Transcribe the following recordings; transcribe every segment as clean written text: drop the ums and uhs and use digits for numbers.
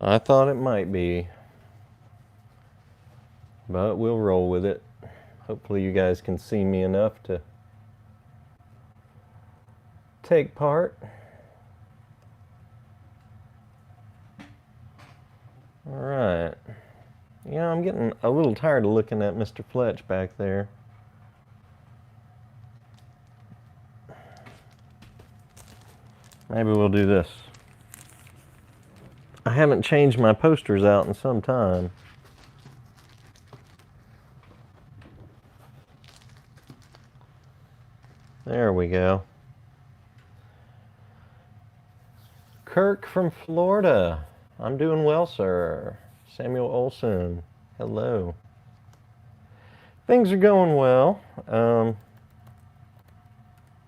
I thought it might be, but we'll roll with it. Hopefully you guys can see me enough to take part. All right. Yeah, I'm getting a little tired of looking at Mr. Fletch back there. Maybe we'll do this. I haven't changed my posters out in some time. There we go. Kirk from Florida. I'm doing well, sir. Samuel Olson. Hello. Things are going well.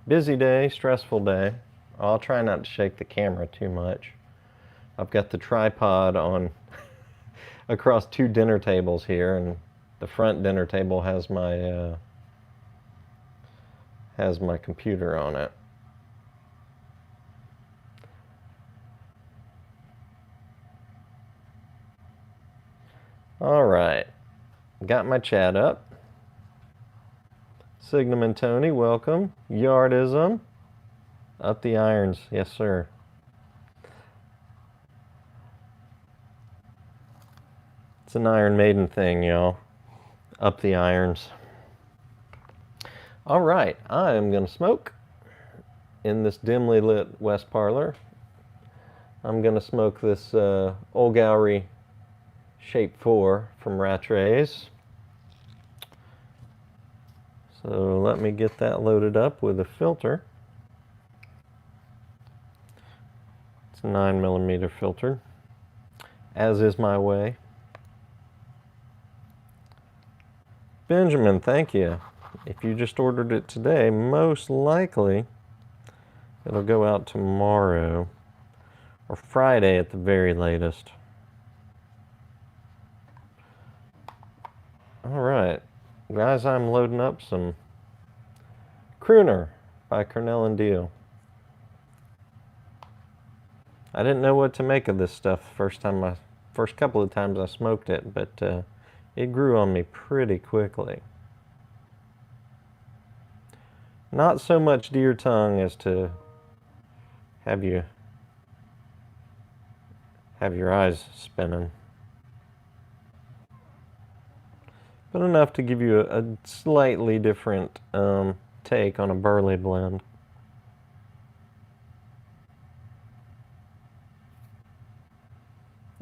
Busy day, stressful day. I'll try not to shake the camera too much. I've got the tripod on across two dinner tables here, and the front dinner table has my computer on it. All right, got my chat up. Signum and Tony, welcome. Yardism, up the irons, yes sir. It's an Iron Maiden thing, y'all. Up the irons. All right, I am gonna smoke in this dimly lit West Parlor. I'm gonna smoke this Old Gowrie Shape 4 from Rattray's. So let me get that loaded up with a filter. It's a 9mm filter, as is my way. Benjamin, thank you. If you just ordered it today, most likely it'll go out tomorrow or Friday at the very latest. All right, guys, I'm loading up some Crooner by Cornell and Deal. I didn't know what to make of this stuff first couple of times I smoked it, but it grew on me pretty quickly. Not so much deer tongue as to have your eyes spinning, but enough to give you a slightly different take on a burley blend.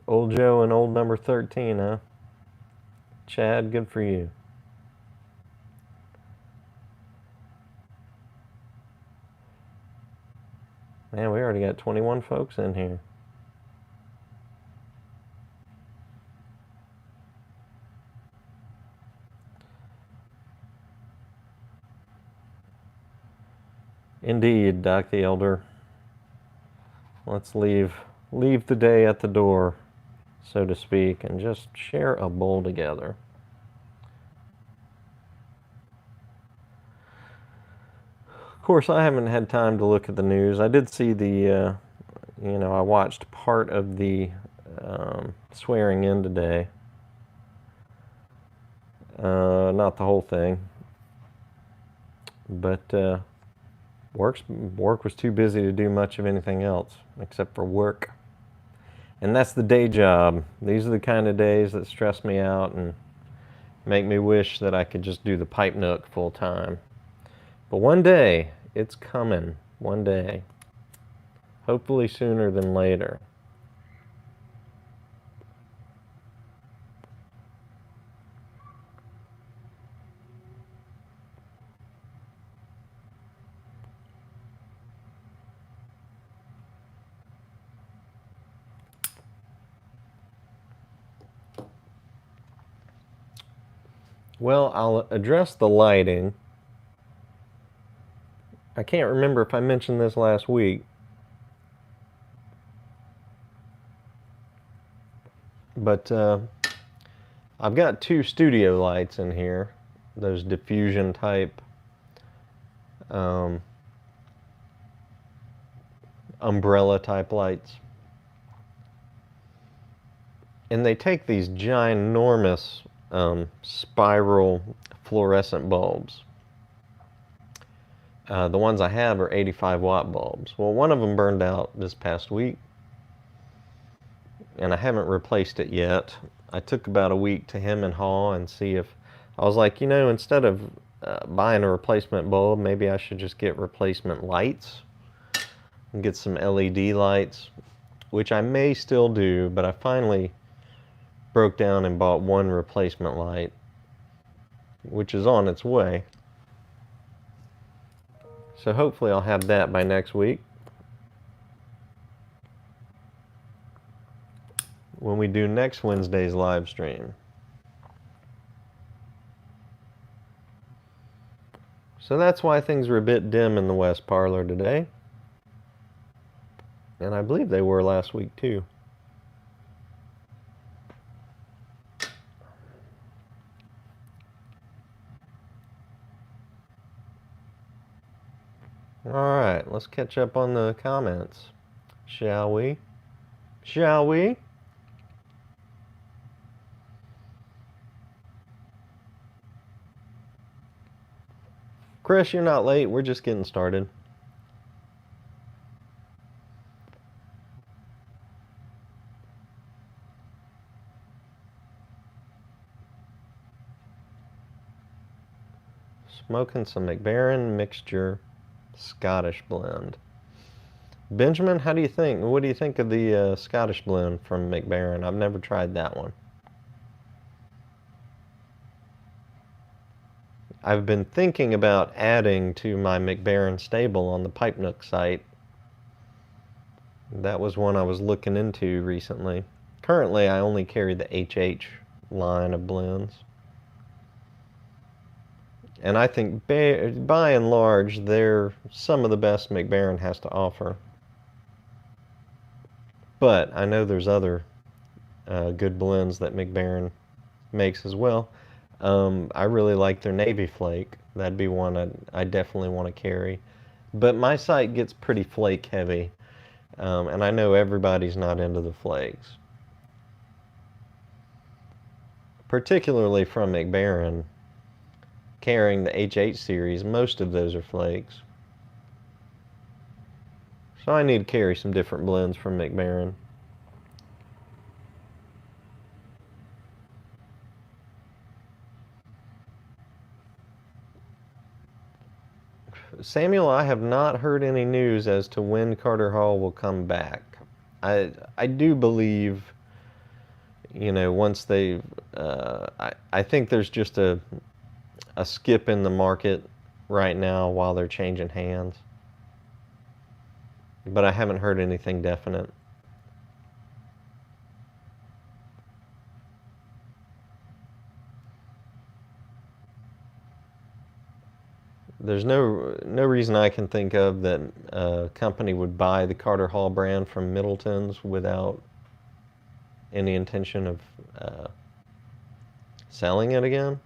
Old Joe and old number 13, huh? Chad, good for you. Man, we already got 21 folks in here. Indeed, Doc the Elder. Let's leave the day at the door, so to speak, and just share a bowl together. Of course, I haven't had time to look at the news. I did see the, I watched part of the swearing in today. Not the whole thing, but work was too busy to do much of anything else except for work. And that's the day job. These are the kind of days that stress me out and make me wish that I could just do the pipe Nook full time. But one day, it's coming. One day. Hopefully sooner than later. Well, I'll address the lighting. I can't remember if I mentioned this last week, but I've got two studio lights in here, those diffusion type umbrella type lights. And they take these ginormous spiral fluorescent bulbs. The ones I have are 85-watt bulbs. Well, one of them burned out this past week, and I haven't replaced it yet. I took about a week to hem and haw and see if, I was like, instead of buying a replacement bulb, maybe I should just get replacement lights and get some LED lights, which I may still do, but I finally broke down and bought one replacement light, which is on its way. So hopefully I'll have that by next week, when we do next Wednesday's live stream. So that's why things were a bit dim in the West Parlor today. And I believe they were last week too. Alright, let's catch up on the comments. Shall we? Shall we? Chris, you're not late. We're just getting started. Smoking some McBaron mixture Scottish blend. Benjamin, how do you think? What do you think of the Scottish blend from McBaron? I've never tried that one. I've been thinking about adding to my McBaron stable on the Pipe Nook site. That was one I was looking into recently. Currently, I only carry the HH line of blends. And I think by and large, they're some of the best McBaron has to offer. But I know there's other good blends that McBaron makes as well. I really like their Navy Flake. That'd be one I definitely want to carry. But my site gets pretty flake heavy, and I know everybody's not into the flakes. Particularly from McBaron, carrying the HH series, most of those are flakes. So I need to carry some different blends from McBaron. Samuel, I have not heard any news as to when Carter Hall will come back. I do believe, once they've, I think there's just a skip in the market right now while they're changing hands. But I haven't heard anything definite. There's no reason I can think of that a company would buy the Carter Hall brand from Middleton's without any intention of selling it again.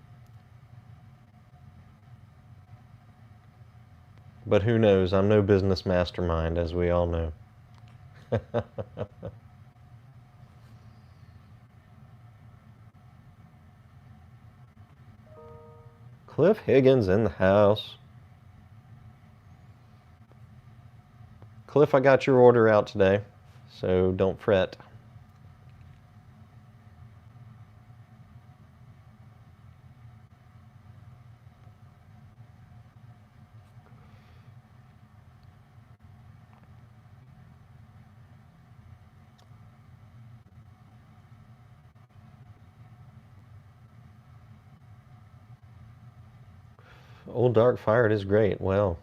But who knows? I'm no business mastermind, as we all know. Cliff Higgins in the house. Cliff, I got your order out today, so don't fret. Old Dark Fired is great. Well,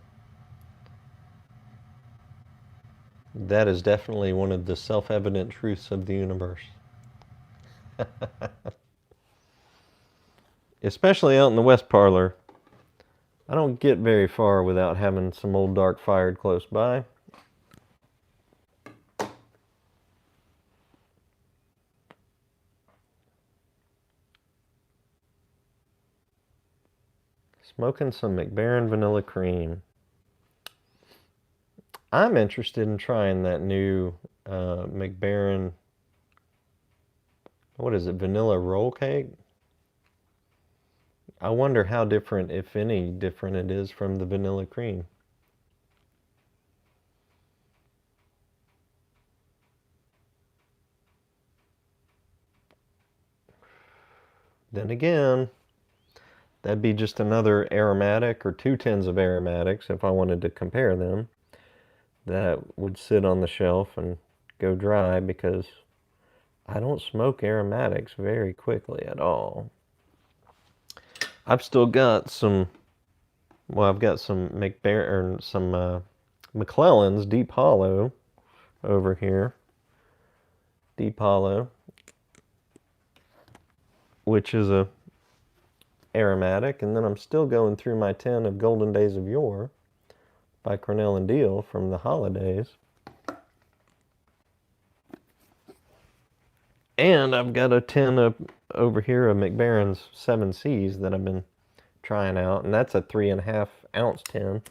that is definitely one of the self-evident truths of the universe. Especially out in the West Parlor. I don't get very far without having some Old Dark Fired close by. Smoking some McBaron Vanilla Cream. I'm interested in trying that new McBaron What is it, vanilla roll cake? I wonder how different, if any, different it is from the vanilla cream. Then again, that'd be just another aromatic or 2 tins of aromatics if I wanted to compare them. That would sit on the shelf and go dry because I don't smoke aromatics very quickly at all. I've still got some, well, I've got some McClellan's Deep Hollow over here. Deep Hollow, which is a aromatic, and then I'm still going through my tin of Golden Days of Yore by Cornell and Deal from the holidays. And I've got a tin of over here of McBaron's 7Cs that I've been trying out, and that's a 3.5 ounce tin.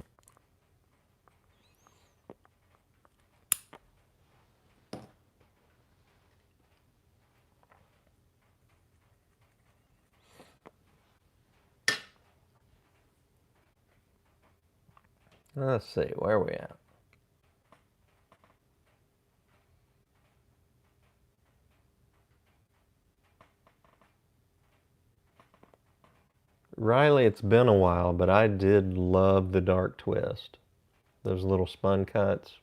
Let's see, where are we at? Riley, it's been a while, but I did love the dark twist. Those little spun cuts.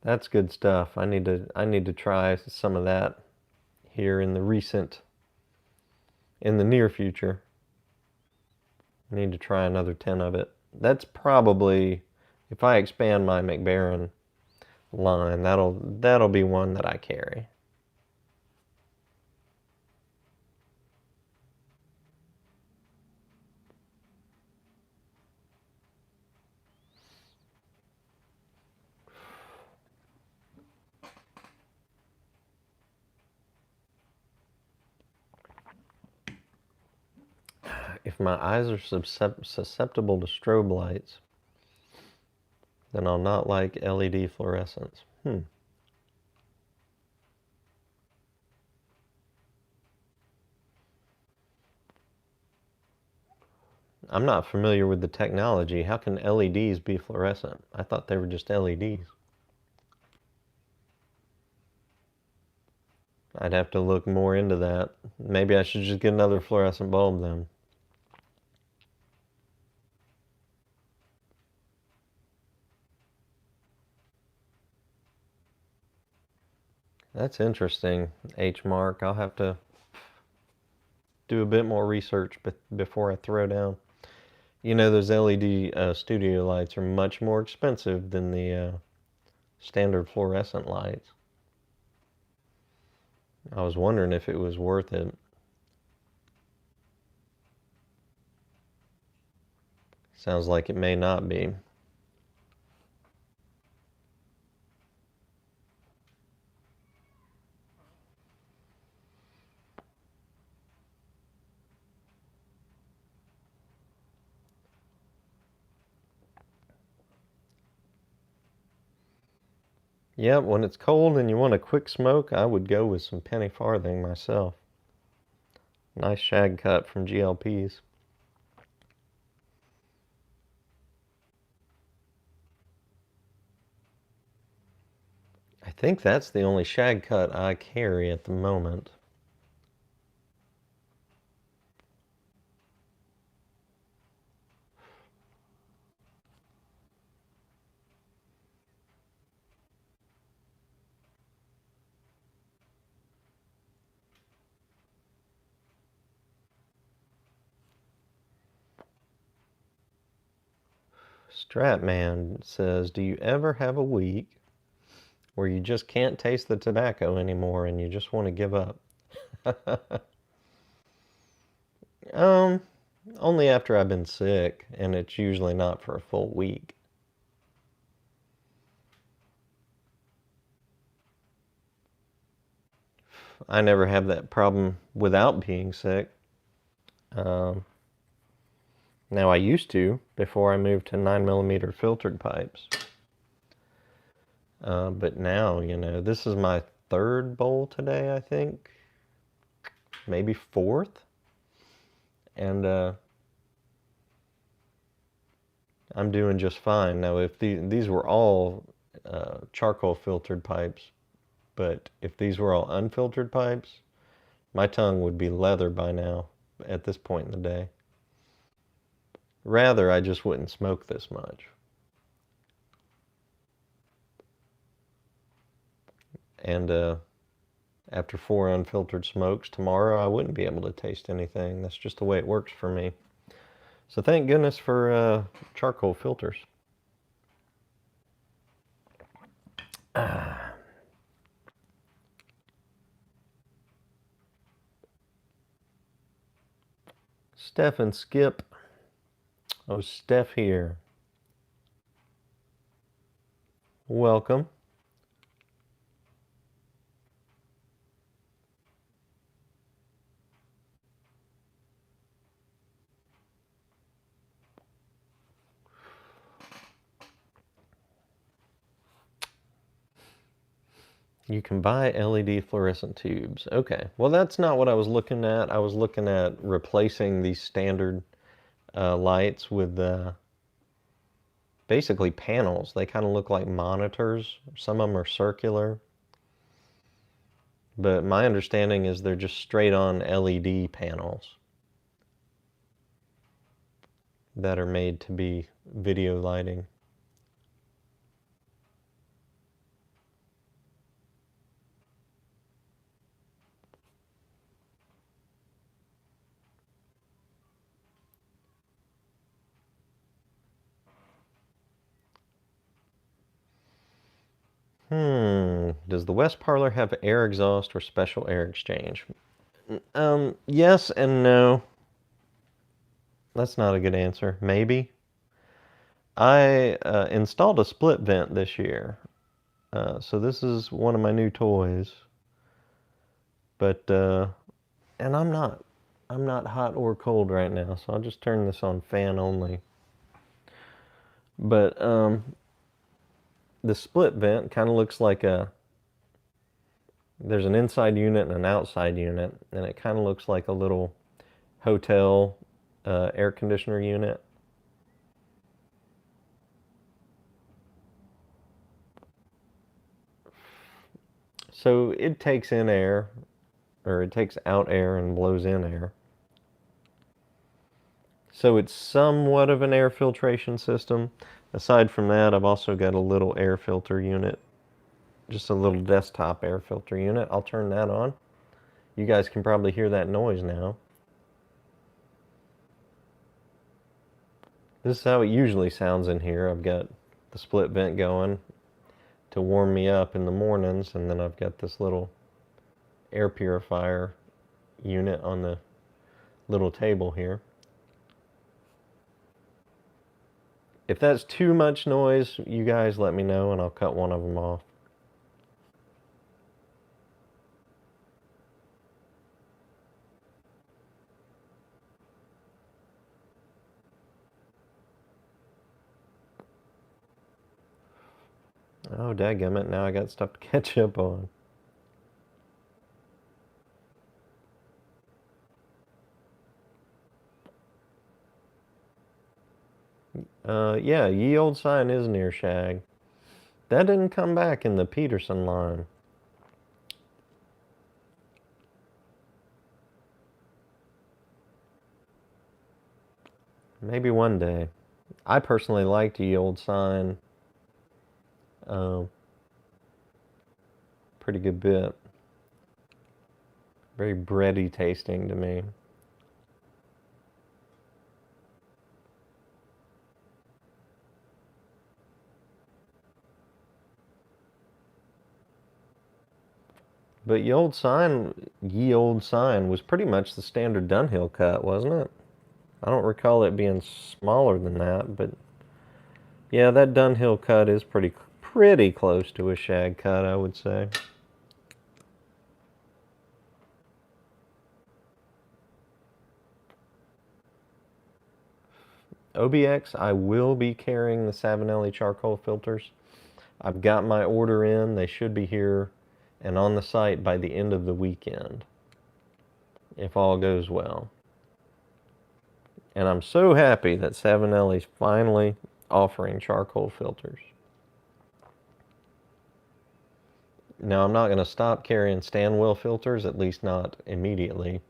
That's good stuff. I need to try some of that here in the near future. I need to try another 10 of it. That's probably, if I expand my McBaron line, that'll be one that I carry. If my eyes are susceptible to strobe lights, then I'll not like LED fluorescence. I'm not familiar with the technology. How can LEDs be fluorescent? I thought they were just LEDs. I'd have to look more into that. Maybe I should just get another fluorescent bulb then. That's interesting, H Mark. I'll have to do a bit more research before I throw down. You know, those LED studio lights are much more expensive than the standard fluorescent lights. I was wondering if it was worth it. Sounds like it may not be. Yep, when it's cold and you want a quick smoke, I would go with some penny farthing myself. Nice shag cut from GLP's. I think that's the only shag cut I carry at the moment. Stratman says, do you ever have a week where you just can't taste the tobacco anymore and you just want to give up? Only after I've been sick, and it's usually not for a full week. I never have that problem without being sick. Now I used to before I moved to 9mm filtered pipes. But now, you know, this is my third bowl today, I think. Maybe fourth. And I'm doing just fine. Now, if these were all charcoal filtered pipes, but if these were all unfiltered pipes, my tongue would be leather by now at this point in the day. Rather, I just wouldn't smoke this much. And after 4 unfiltered smokes, tomorrow I wouldn't be able to taste anything. That's just the way it works for me. So thank goodness for charcoal filters. Steph and Skip. Oh, Steph here. Welcome. You can buy LED fluorescent tubes. Okay, well that's not what I was looking at. I was looking at replacing these standard lights with basically panels. They kind of look like monitors. Some of them are circular. But my understanding is they're just straight on LED panels that are made to be video lighting. Does the West Parlor have air exhaust or special air exchange? Yes and no. That's not a good answer. Maybe. I installed a split vent this year. So this is one of my new toys. But, and I'm not hot or cold right now, so I'll just turn this on fan only. But, the split vent kind of looks like there's an inside unit and an outside unit, and it kind of looks like a little hotel air conditioner unit. So it takes in air, or it takes out air and blows in air. So it's somewhat of an air filtration system. Aside from that, I've also got a little air filter unit, just a little desktop air filter unit. I'll turn that on. You guys can probably hear that noise now. This is how it usually sounds in here. I've got the split vent going to warm me up in the mornings, and then I've got this little air purifier unit on the little table here. If that's too much noise, you guys let me know and I'll cut one of them off. Oh, dadgummit, now I got stuff to catch up on. Yeah, Ye Old Sign is near Shag. That didn't come back in the Peterson line. Maybe one day. I personally liked Ye Old Sign pretty good bit. Very bready tasting to me. But Ye Old Sign was pretty much the standard Dunhill cut, wasn't it? I don't recall it being smaller than that, but yeah, that Dunhill cut is pretty close to a Shag cut, I would say. OBX, I will be carrying the Savinelli charcoal filters. I've got my order in. They should be here and on the site by the end of the weekend, if all goes well. And I'm so happy that Savinelli's finally offering charcoal filters. Now, I'm not going to stop carrying Stanwell filters, at least not immediately.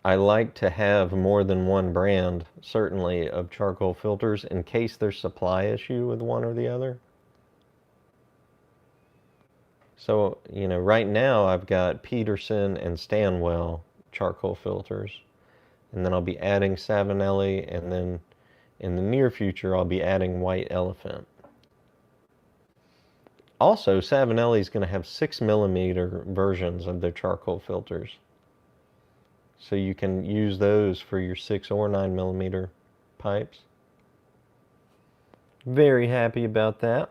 I like to have more than one brand, certainly, of charcoal filters in case there's supply issue with one or the other. So, right now I've got Peterson and Stanwell charcoal filters. And then I'll be adding Savinelli, and then in the near future I'll be adding White Elephant. Also, Savinelli is going to have 6mm versions of their charcoal filters. So you can use those for your 6 or 9mm pipes. Very happy about that.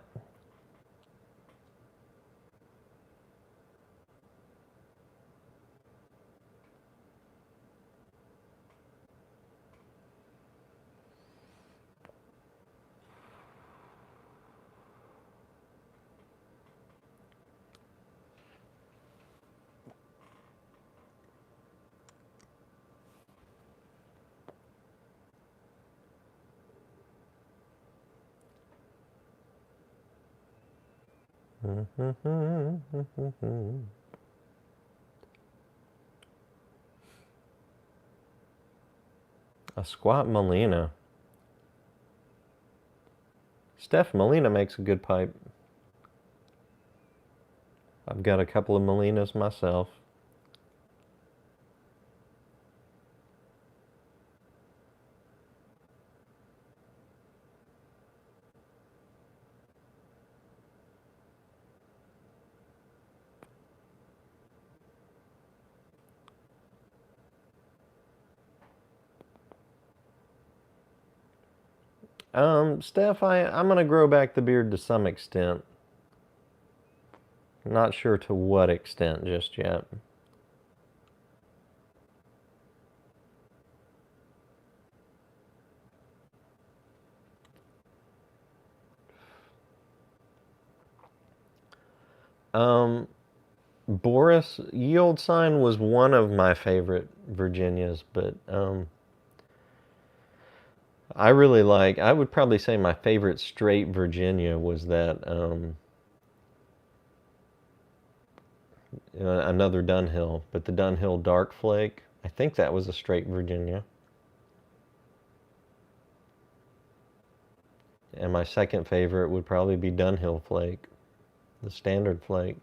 A squat Molina. Steph Molina makes a good pipe. I've got a couple of Molinas myself. Steph, I'm going to grow back the beard to some extent. Not sure to what extent just yet. Boris Yield Sign was one of my favorite Virginias, but I would probably say my favorite straight Virginia was that another Dunhill, but the Dunhill Dark Flake. I think that was a straight Virginia. And my second favorite would probably be Dunhill Flake, the standard flake.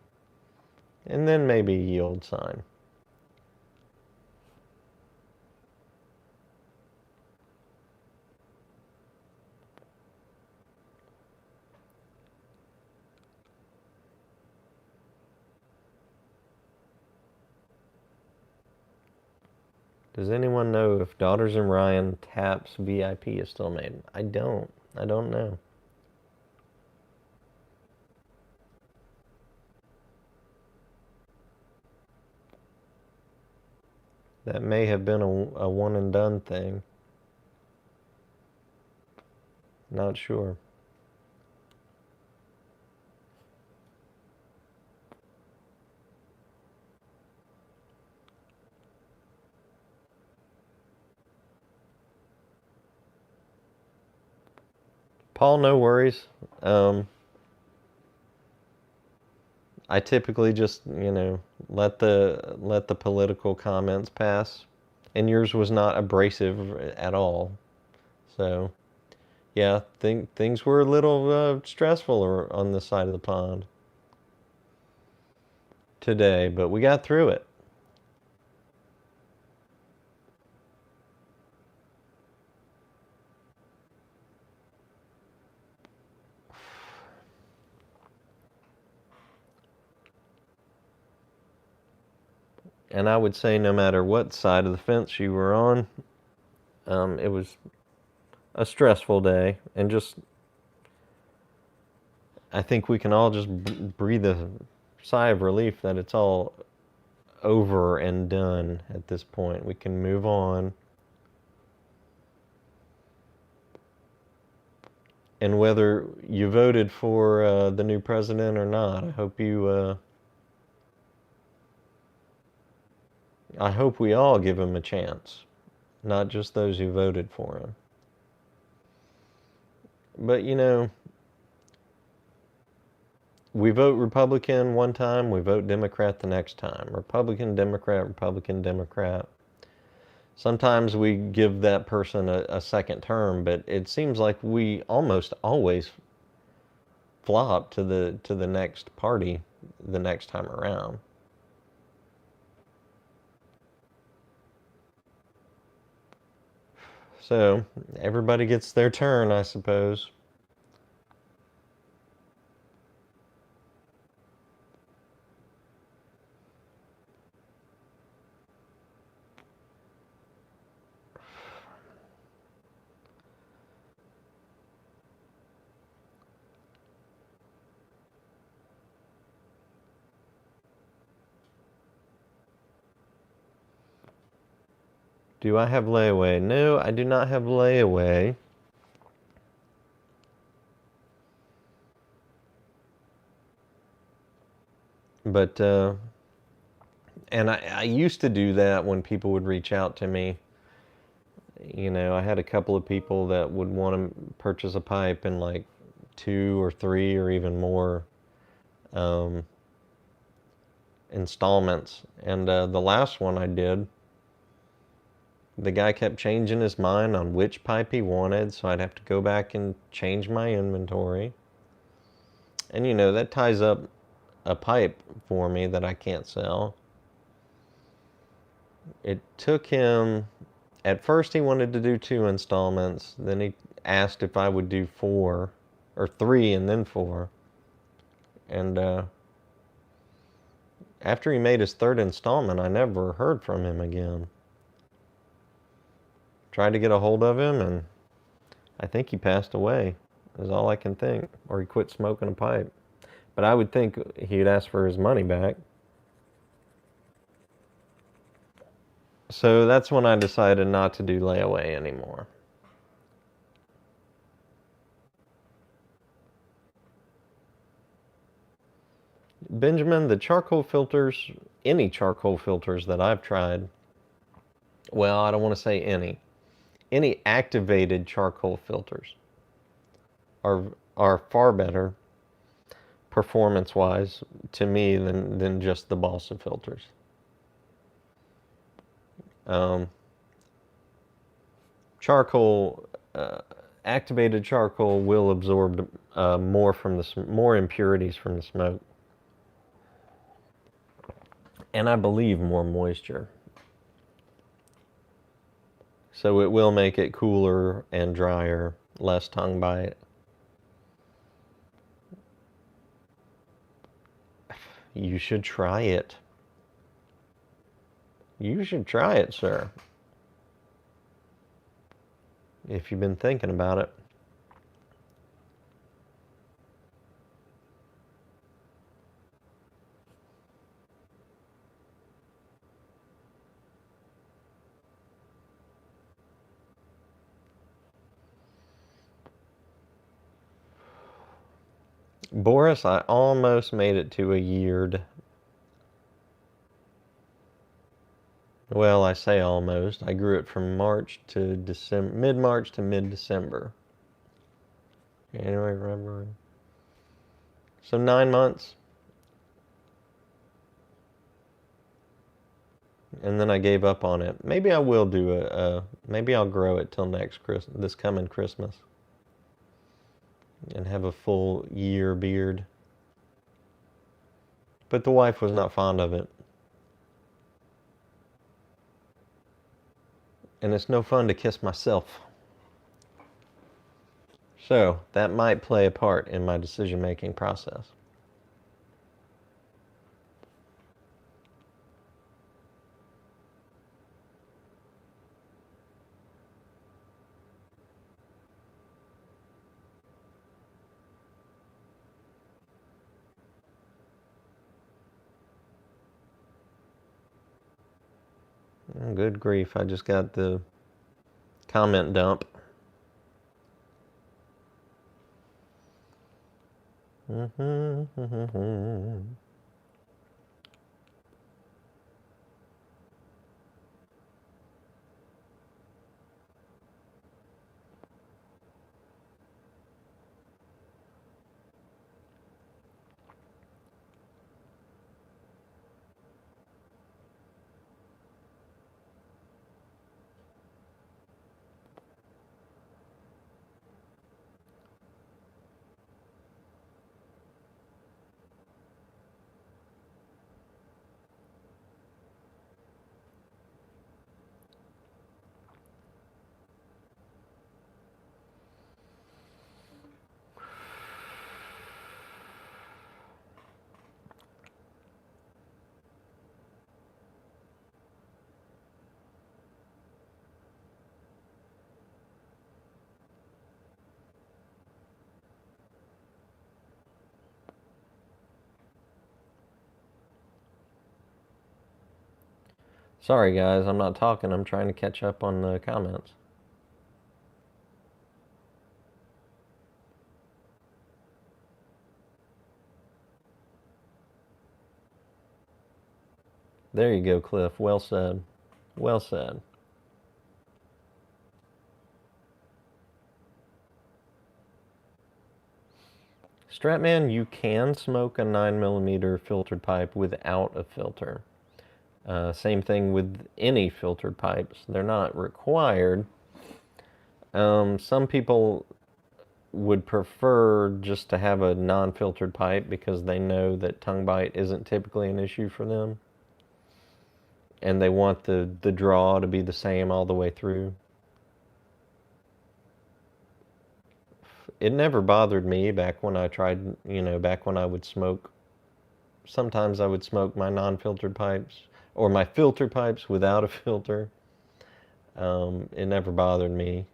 And then maybe Yield Sign. Does anyone know if Daughters and Ryan Taps VIP is still made? I don't know. That may have been a one and done thing. Not sure. Paul, no worries. I typically just, let the political comments pass. And yours was not abrasive at all. So, yeah, things were a little stressful on this side of the pond today, but we got through it. And I would say no matter what side of the fence you were on, it was a stressful day. And just, I think we can all just breathe a sigh of relief that it's all over and done at this point. We can move on. And whether you voted for the new president or not, I hope we all give him a chance, not just those who voted for him. But we vote Republican one time, we vote Democrat the next time. Republican, Democrat, Republican, Democrat. Sometimes we give that person a second term, but it seems like we almost always flop to the next party the next time around. So everybody gets their turn, I suppose. Do I have layaway? No, I do not have layaway. But, and I used to do that when people would reach out to me. I had a couple of people that would want to purchase a pipe in like 2 or 3 or even more installments. And the last one I did, the guy kept changing his mind on which pipe he wanted, so I'd have to go back and change my inventory. And that ties up a pipe for me that I can't sell. It took him, at first he wanted to do 2 installments, then he asked if I would do 4, or 3 and then 4. And after he made his 3rd installment, I never heard from him again. Tried to get a hold of him, and I think he passed away, is all I can think. Or he quit smoking a pipe. But I would think he'd ask for his money back. So that's when I decided not to do layaway anymore. Benjamin, the charcoal filters, any charcoal filters that I've tried, well, I don't want to say any activated charcoal filters are far better performance-wise to me than just the balsa filters. Charcoal, activated charcoal will absorb more impurities from the smoke, and I believe more moisture. So it will make it cooler and drier, less tongue bite. You should try it. You should try it, sir. If you've been thinking about it. Boris, I almost made it to a yeared. Well, I say almost. I grew it from March to December, mid-March to mid-December. January, February. So 9 months. And then I gave up on it. Maybe I will do maybe I'll grow it till this coming Christmas. And have a full year beard. But the wife was not fond of it. And it's no fun to kiss myself. So that might play a part in my decision-making process. Oh, good grief, I just got the comment dump. Sorry, guys, I'm not talking. I'm trying to catch up on the comments. There you go, Cliff. Well said. Well said. Stratman, you can smoke a 9mm filtered pipe without a filter. Same thing with any filtered pipes. They're not required. Some people would prefer just to have a non-filtered pipe because they know that tongue bite isn't typically an issue for them. And they want the draw to be the same all the way through. It never bothered me back when I tried, back when I would smoke. Sometimes I would smoke my non-filtered pipes or my filtered pipes without a filter. It never bothered me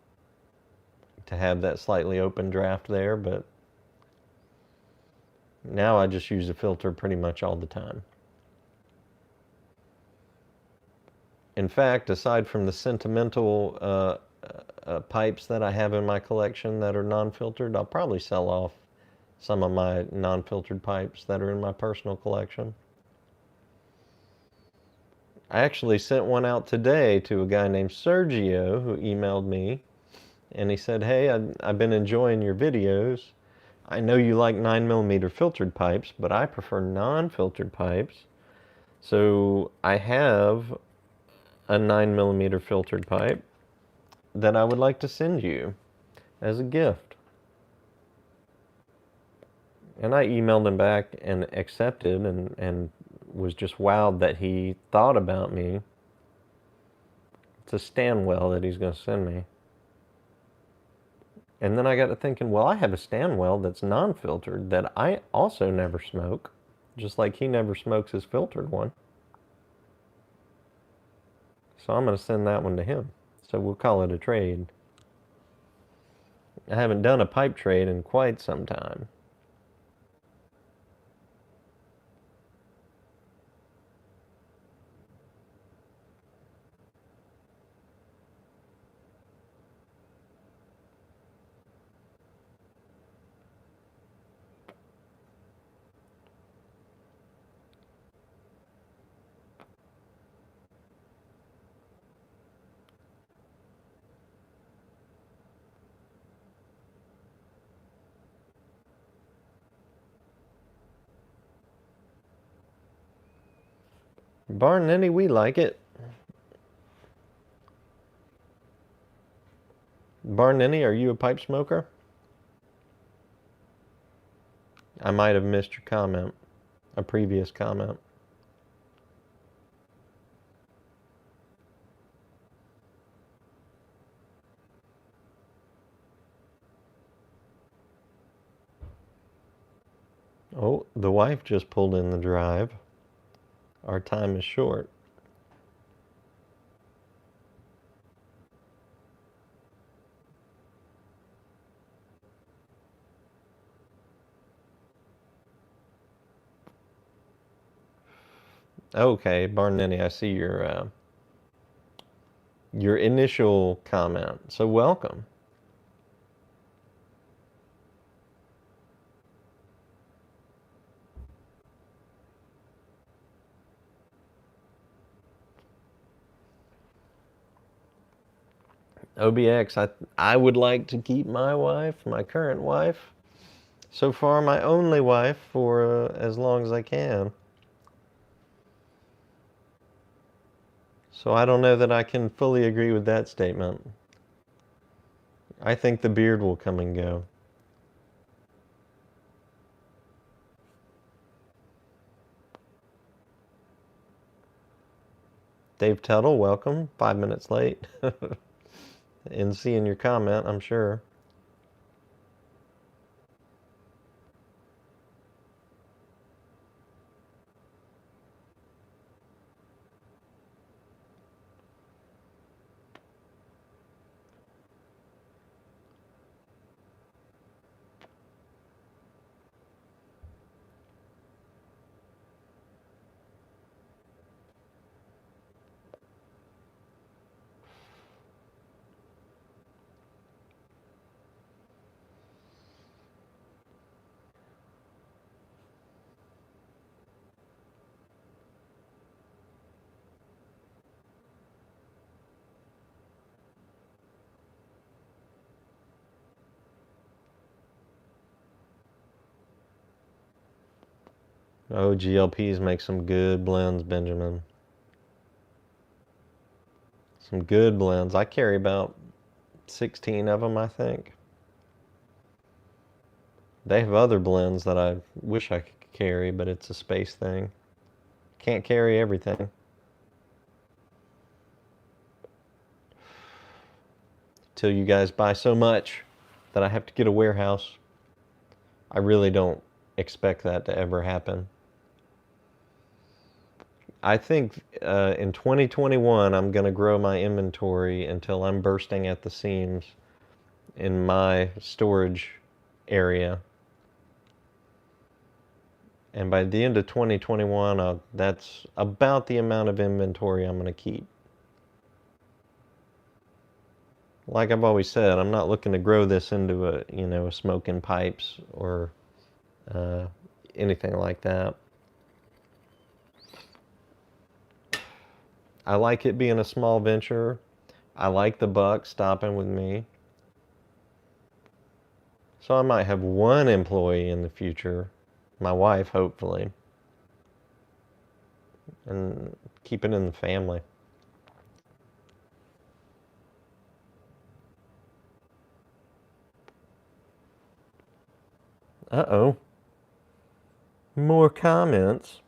to have that slightly open draft there, but now I just use a filter pretty much all the time. In fact, aside from the sentimental pipes that I have in my collection that are non-filtered, I'll probably sell off some of my non-filtered pipes that are in my personal collection. I actually sent one out today to a guy named Sergio who emailed me, and he said, hey, I've been enjoying your videos. I know you like 9mm filtered pipes, but I prefer non-filtered pipes. So I have a 9mm filtered pipe that I would like to send you as a gift. And I emailed him back and accepted and was just wowed that he thought about me. It's a Stanwell that he's going to send me. And then I got to thinking, well, I have a Stanwell that's non-filtered that I also never smoke, just like he never smokes his filtered one. So I'm going to send that one to him. So we'll call it a trade. I haven't done a pipe trade in quite some time. Barn Ninny, we like it. Barn Ninny, are you a pipe smoker? I might have missed your comment, a previous comment. Oh, the wife just pulled in the drive. Our time is short. Okay, Barn Ninny, I see your initial comment. So welcome. OBX, I would like to keep my wife, my current wife, so far my only wife, for as long as I can. So I don't know that I can fully agree with that statement. I think the beard will come and go. Dave Tuttle, welcome. 5 minutes late. And seeing your comment, I'm sure. Oh, GLPs make some good blends, Benjamin. Some good blends. I carry about 16 of them, I think. They have other blends that I wish I could carry, but it's a space thing. Can't carry everything. Till you guys buy so much that I have to get a warehouse. I really don't expect that to ever happen. I think in 2021, I'm going to grow my inventory until I'm bursting at the seams in my storage area. And by the end of 2021, that's about the amount of inventory I'm going to keep. Like I've always said, I'm not looking to grow this into a smoking pipes or uh, anything like that. I like it being a small venture. I like the buck stopping with me. So I might have one employee in the future, my wife, hopefully, and keep it in the family. Uh-oh. More comments.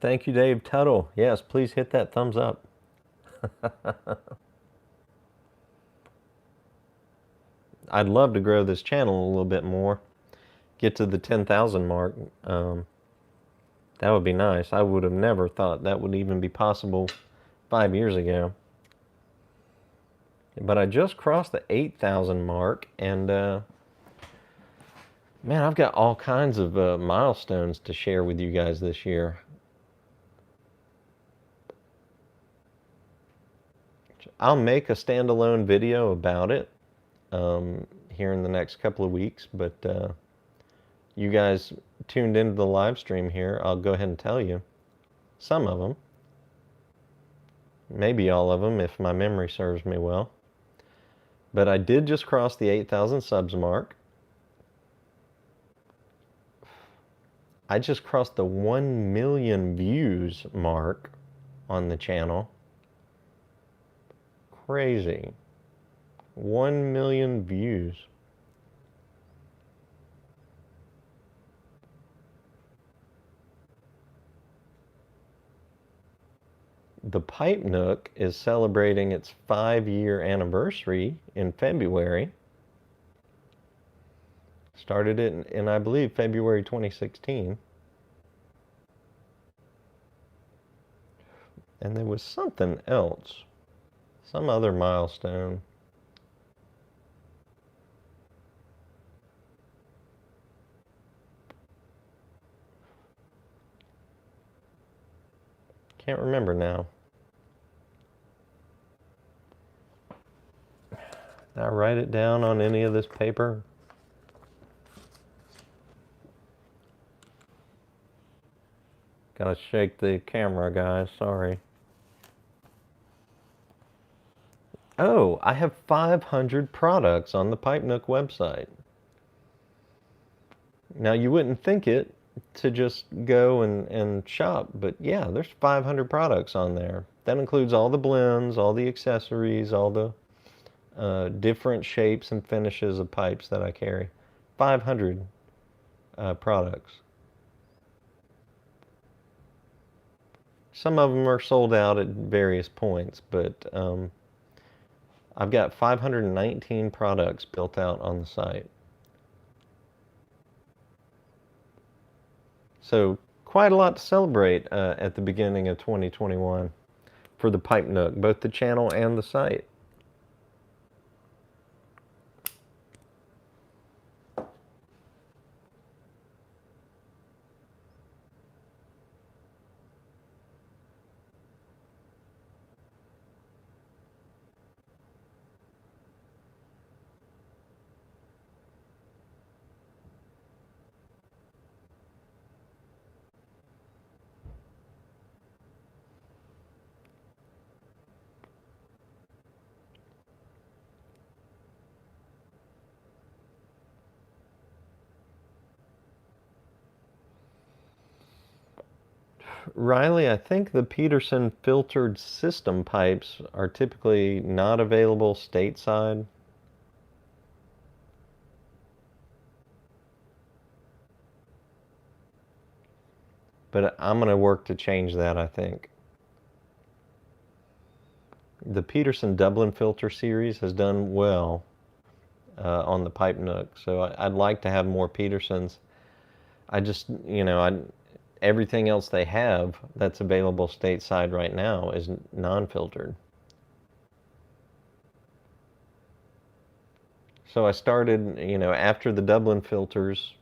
Thank you, Dave Tuttle. Yes, please hit that thumbs up. I'd love to grow this channel a little bit more. Get to the 10,000 mark. That would be nice. I would have never thought that would even be possible 5 years ago. But I just crossed the 8,000 mark, and man, I've got all kinds of milestones to share with you guys this year. I'll make a standalone video about it here in the next couple of weeks, but you guys tuned into the live stream here, I'll go ahead and tell you some of them. Maybe all of them if my memory serves me well. But I did just cross the 8,000 subs mark. I just crossed the 1 million views mark on the channel. Crazy. 1 million views. The Pipe Nook is celebrating its 5-year anniversary in February. Started it in, I believe, February 2016. And there was something else. Some other milestone. Can't remember now. Did I write it down on any of this paper? Gotta shake the camera, guys. Sorry. Oh, I have 500 products on the Pipe Nook website. Now, you wouldn't think it to just go and shop, but yeah, there's 500 products on there. That includes all the blends, all the accessories, all the different shapes and finishes of pipes that I carry. 500 products. Some of them are sold out at various points, but I've got 519 products built out on the site. So quite a lot to celebrate at the beginning of 2021 for the Pipe Nook, both the channel and the site. Riley, I think the Peterson filtered system pipes are typically not available stateside. But I'm going to work to change that, I think. The Peterson Dublin filter series has done well on the Pipe Nook, so I'd like to have more Petersons. I just, everything else they have that's available stateside right now is non-filtered. So I started, after the Dublin filters,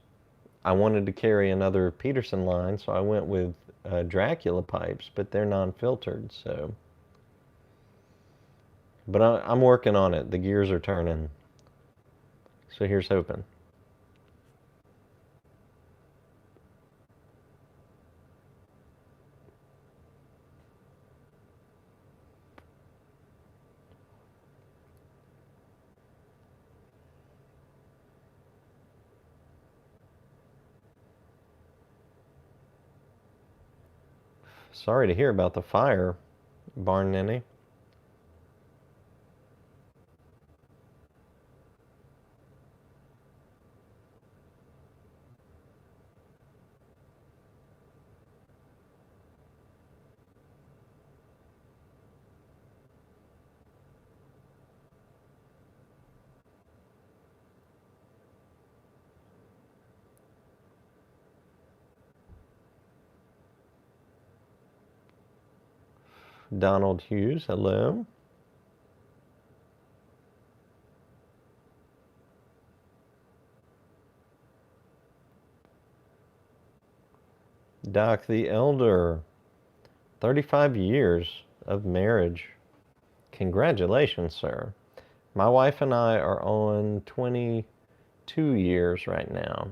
I wanted to carry another Peterson line, so I went with Dracula pipes, but they're non-filtered, so. But I'm working on it. The gears are turning. So here's hoping. Sorry to hear about the fire, Barn Ninny. Donald Hughes, hello. Doc the Elder, 35 years of marriage. Congratulations, sir. My wife and I are on 22 years right now.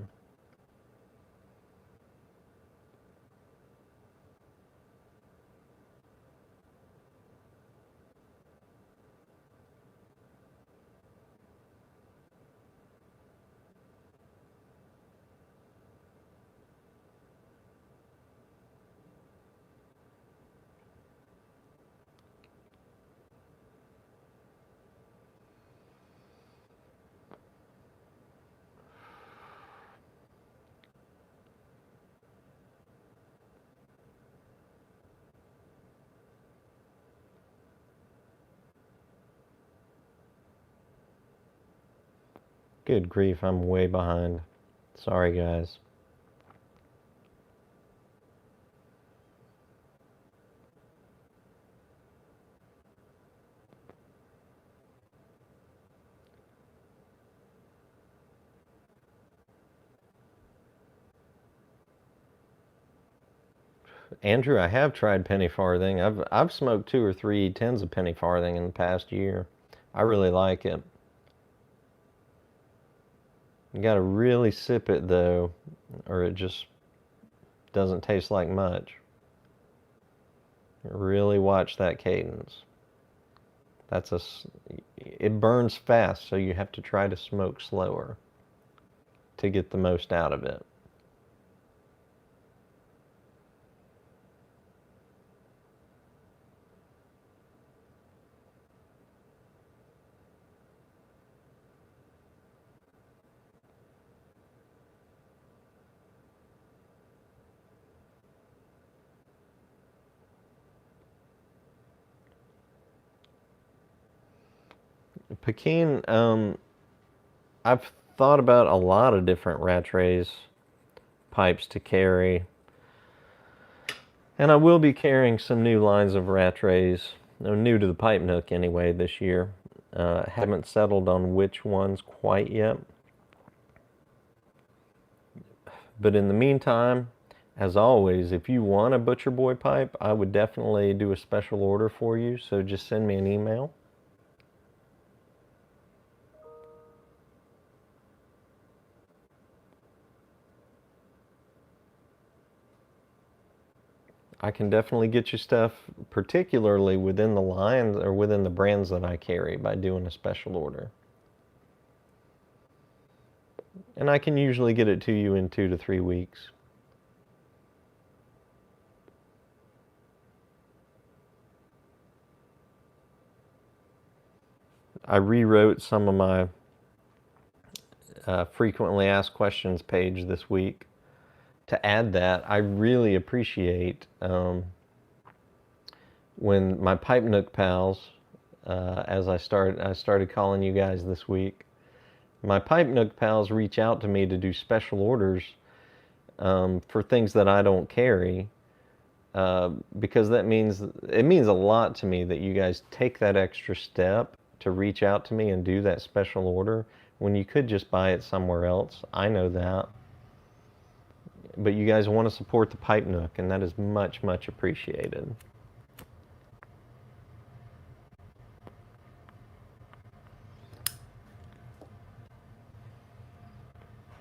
Good grief, I'm way behind. Sorry, guys. Andrew, I have tried penny farthing. I've smoked 2 or 3 tins of penny farthing in the past year. I really like it. You gotta really sip it though, or it just doesn't taste like much. Really watch that cadence. It burns fast, so you have to try to smoke slower to get the most out of it. Pekin, I've thought about a lot of different Rattrays pipes to carry, and I will be carrying some new lines of Rattrays, new to the Pipe Nook anyway this year. Haven't settled on which ones quite yet. But in the meantime, as always, if you want a Butcher Boy pipe, I would definitely do a special order for you, so just send me an email. I can definitely get you stuff, particularly within the lines or within the brands that I carry, by doing a special order. And I can usually get it to you in 2 to 3 weeks. I rewrote some of my frequently asked questions page this week to add that. I really appreciate when my Pipe Nook pals, as I started calling you guys this week, my Pipe Nook pals reach out to me to do special orders for things that I don't carry, because it means a lot to me that you guys take that extra step to reach out to me and do that special order when you could just buy it somewhere else. I know that. But you guys want to support the Pipe Nook, and that is much, much appreciated.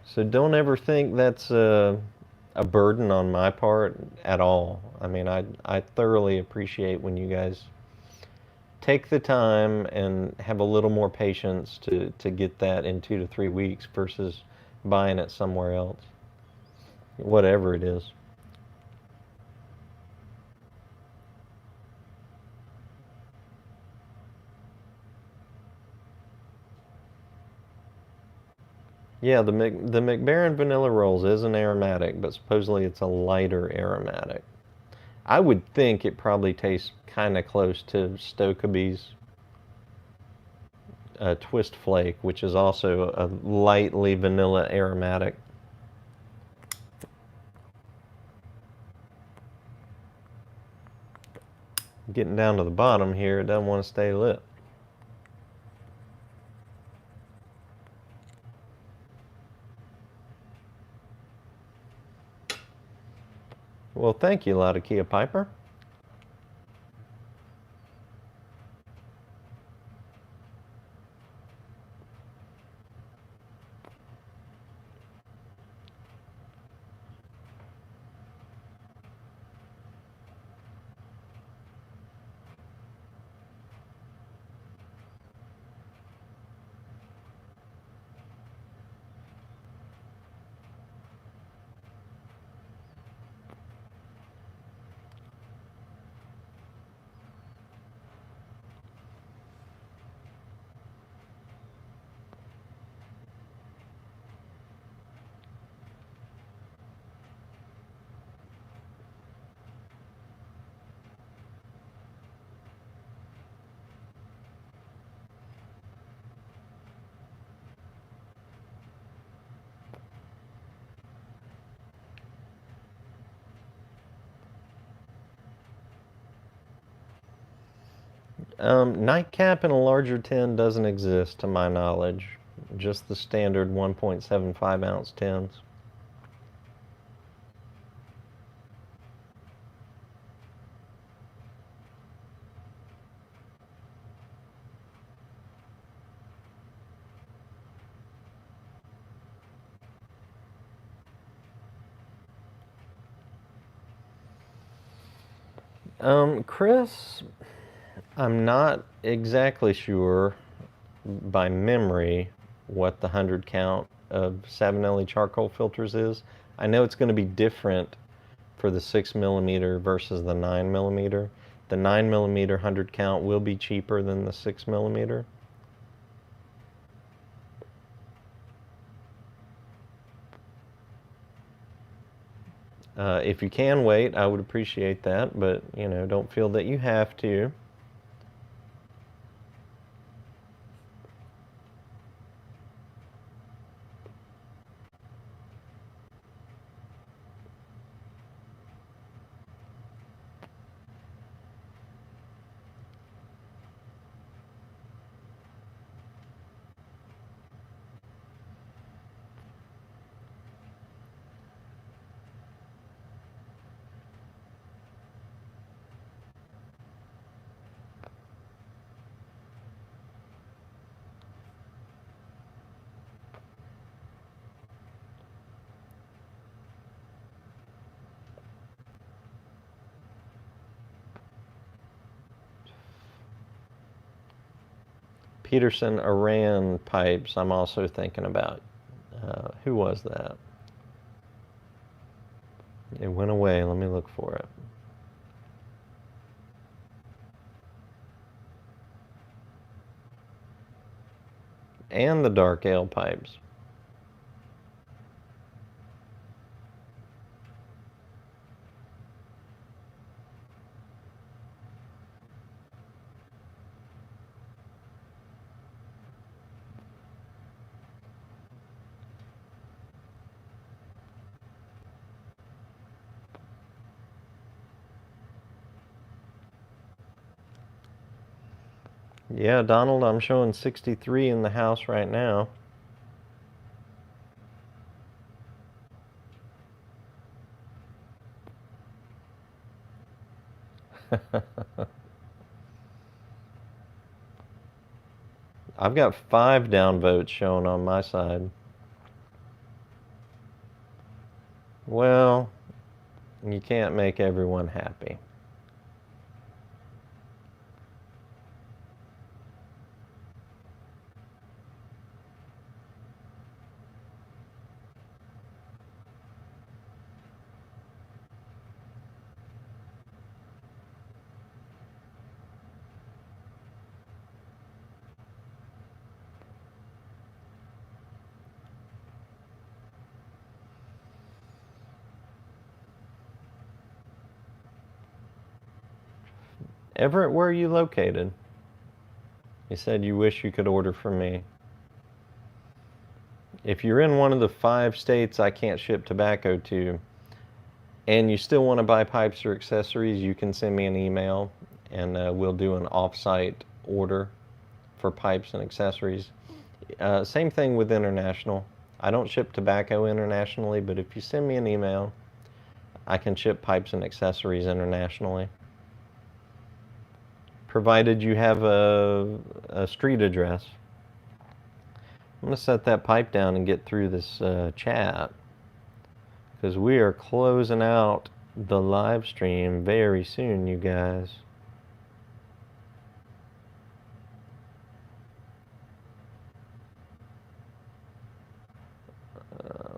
So don't ever think that's a burden on my part at all. I mean, I thoroughly appreciate when you guys take the time and have a little more patience to get that in 2 to 3 weeks versus buying it somewhere else, whatever it is. Yeah, the McBaron Vanilla Rolls is an aromatic, but supposedly it's a lighter aromatic. I would think it probably tastes kind of close to Stokkebye's Twist Flake, which is also a lightly vanilla aromatic. Getting down to the bottom here, it doesn't want to stay lit. Well, thank you, Laodicea Piper. Nightcap in a larger tin doesn't exist to my knowledge. Just the standard 1.75 ounce tins. Chris, I'm not exactly sure by memory what the 100 count of Savinelli charcoal filters is. I know it's going to be different for the 6mm versus the 9mm. The 9mm 100 count will be cheaper than the 6mm. If you can wait, I would appreciate that, but you know, don't feel that you have to. Peterson Iran pipes, I'm also thinking about. Who was that? It went away. Let me look for it. And the dark ale pipes. Yeah, Donald, I'm showing 63 in the house right now. I've got 5 downvotes showing on my side. Well, you can't make everyone happy. Everett, where are you located? You said you wish you could order from me. If you're in one of the 5 states I can't ship tobacco to, and you still want to buy pipes or accessories, you can send me an email and we'll do an off-site order for pipes and accessories. Same thing with international. I don't ship tobacco internationally, but if you send me an email, I can ship pipes and accessories internationally, provided you have a street address. I'm going to set that pipe down and get through this chat, because we are closing out the live stream very soon, you guys.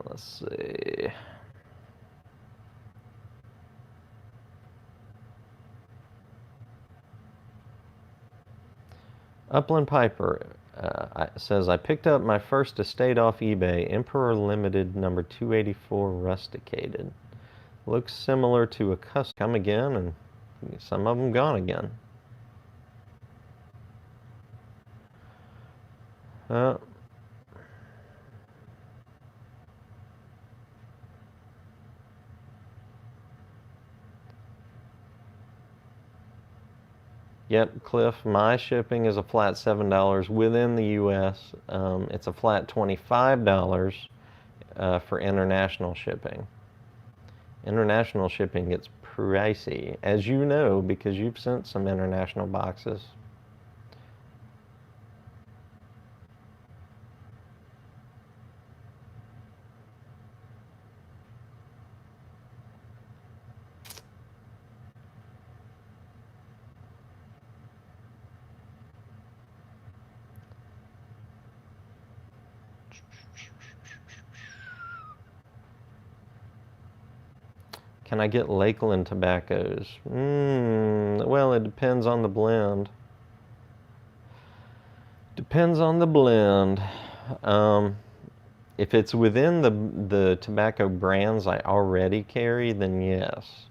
Let's see. Upland Piper says, I picked up my first estate off eBay, Emperor Limited number 284 rusticated. Looks similar to a custom. Come again, and some of them gone again. Yep, Cliff, my shipping is a flat $7 within the U.S. It's a flat $25 for international shipping. International shipping gets pricey, as you know, because you've sent some international boxes. Can I get Lakeland tobaccos? Well, it depends on the blend. Depends on the blend. If it's within the tobacco brands I already carry, then yes.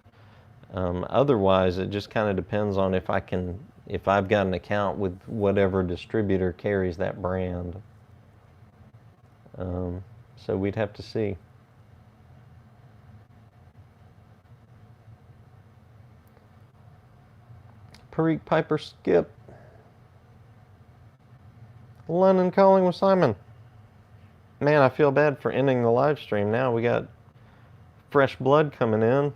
Otherwise, it just kind of depends on if I've got an account with whatever distributor carries that brand. So we'd have to see. Perique Piper Skip. London Calling with Simon. Man, I feel bad for ending the live stream now. We got fresh blood coming in.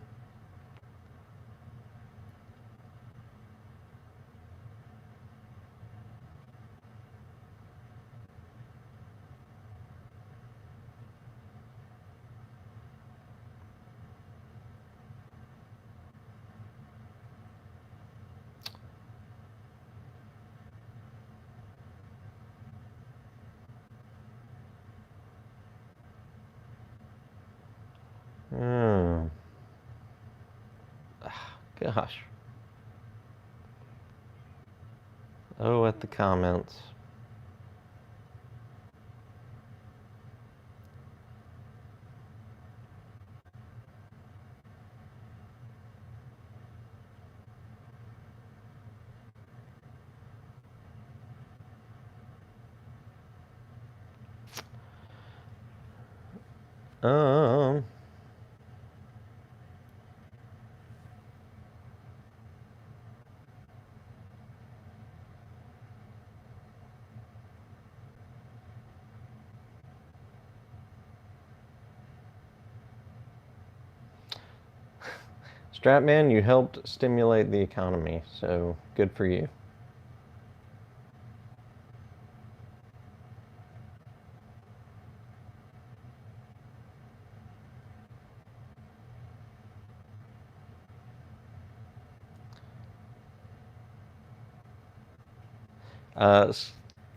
Gosh. Oh, at the comments. Um, Stratman, you helped stimulate the economy, so good for you.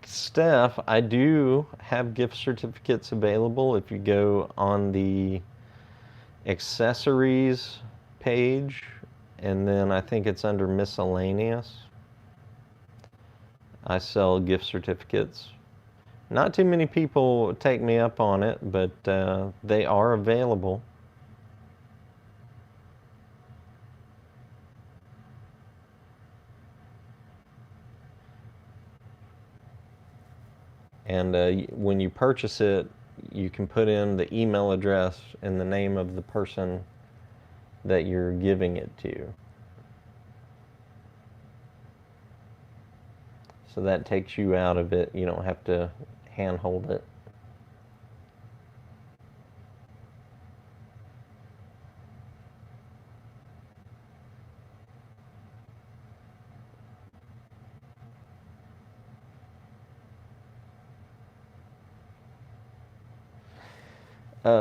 Steph, I do have gift certificates available if you go on the accessories page, and then I think it's under miscellaneous. I sell gift certificates. Not too many people take me up on it, but they are available. And when you purchase it, you can put in the email address and the name of the person that you're giving it to. So that takes you out of it. You don't have to handhold it.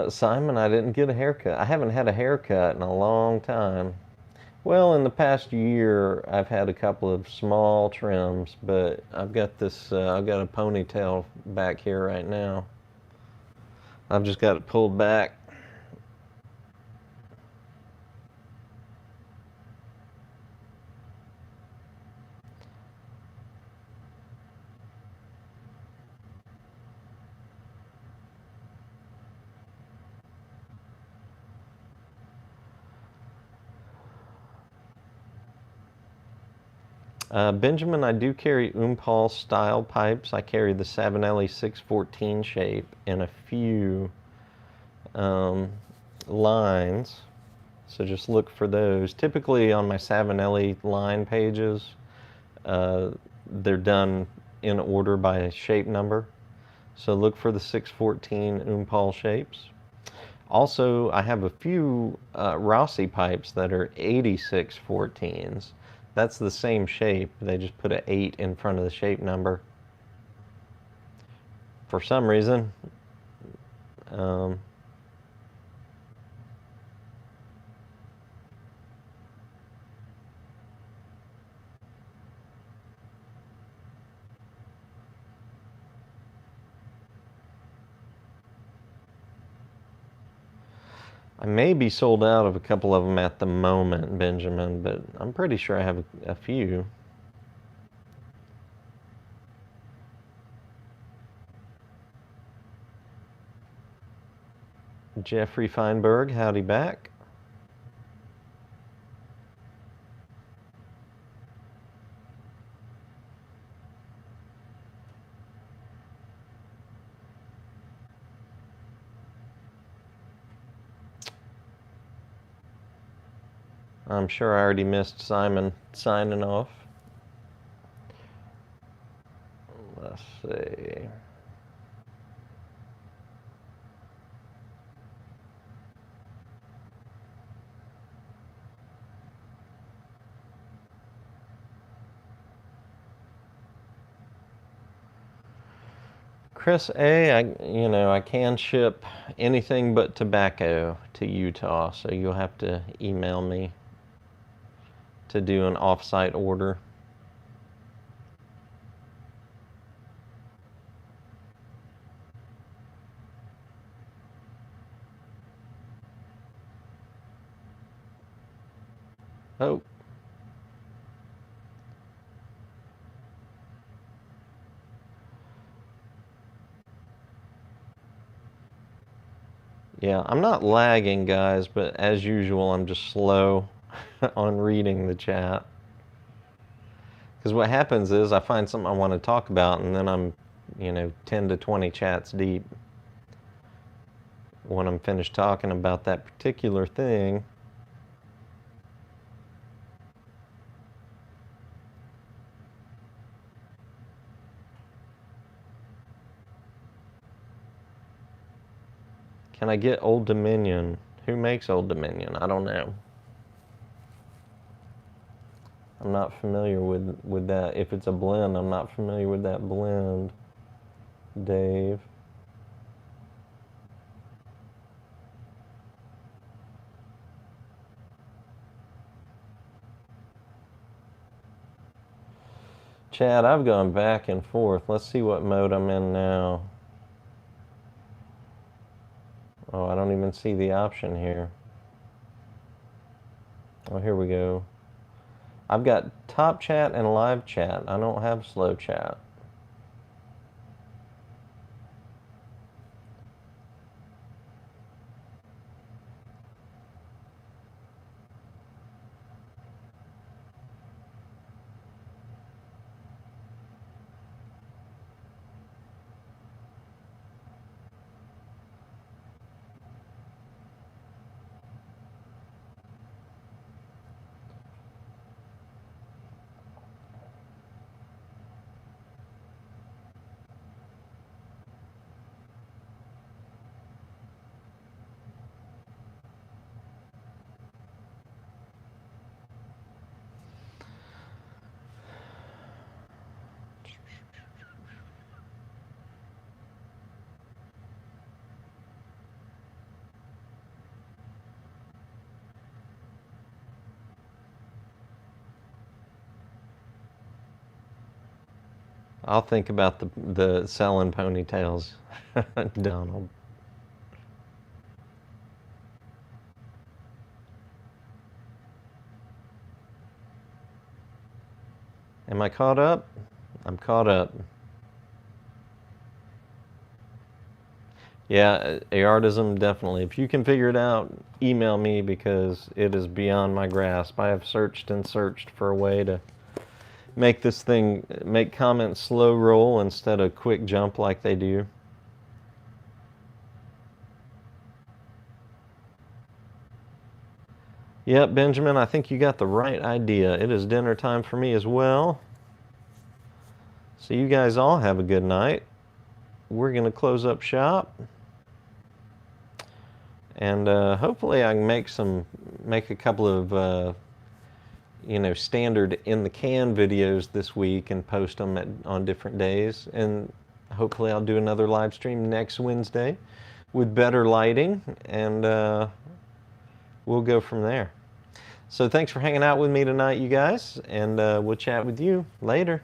Simon, I didn't get a haircut. I haven't had a haircut in a long time. Well, in the past year, I've had a couple of small trims, but I've got I've got a ponytail back here right now. I've just got it pulled back. Benjamin, I do carry Umpal style pipes. I carry the Savinelli 614 shape in a few lines. So just look for those. Typically on my Savinelli line pages, they're done in order by shape number. So look for the 614 Umpal shapes. Also, I have a few Rossi pipes that are 8614s. That's the same shape. They just put an 8 in front of the shape number. For some reason. I may be sold out of a couple of them at the moment, Benjamin, but I'm pretty sure I have a few. Jeffrey Feinberg, howdy back. I'm sure I already missed Simon signing off. Let's see. Chris A, I can ship anything but tobacco to Utah, so you'll have to email me to do an off-site order. Oh. Yeah, I'm not lagging, guys, but as usual, I'm just slow on reading the chat. Because what happens is I find something I want to talk about, and then I'm, 10 to 20 chats deep. When I'm finished talking about that particular thing, can I get Old Dominion? Who makes Old Dominion? I don't know. I'm not familiar with that. If it's a blend, I'm not familiar with that blend, Dave. Chad, I've gone back and forth. Let's see what mode I'm in now. Oh, I don't even see the option here. Oh, here we go. I've got top chat and live chat. I don't have slow chat. I'll think about the selling ponytails, Donald. Am I caught up? I'm caught up. Yeah, Aartism, definitely. If you can figure it out, email me because it is beyond my grasp. I have searched and searched for a way to make this thing, make comments slow roll instead of quick jump like they do. Yep, Benjamin, I think you got the right idea. It is dinner time for me as well. So you guys all have a good night. We're going to close up shop. And hopefully I can make a couple of, standard in the can videos this week and post them on different days. And hopefully I'll do another live stream next Wednesday with better lighting, and we'll go from there. So thanks for hanging out with me tonight, you guys, and we'll chat with you later.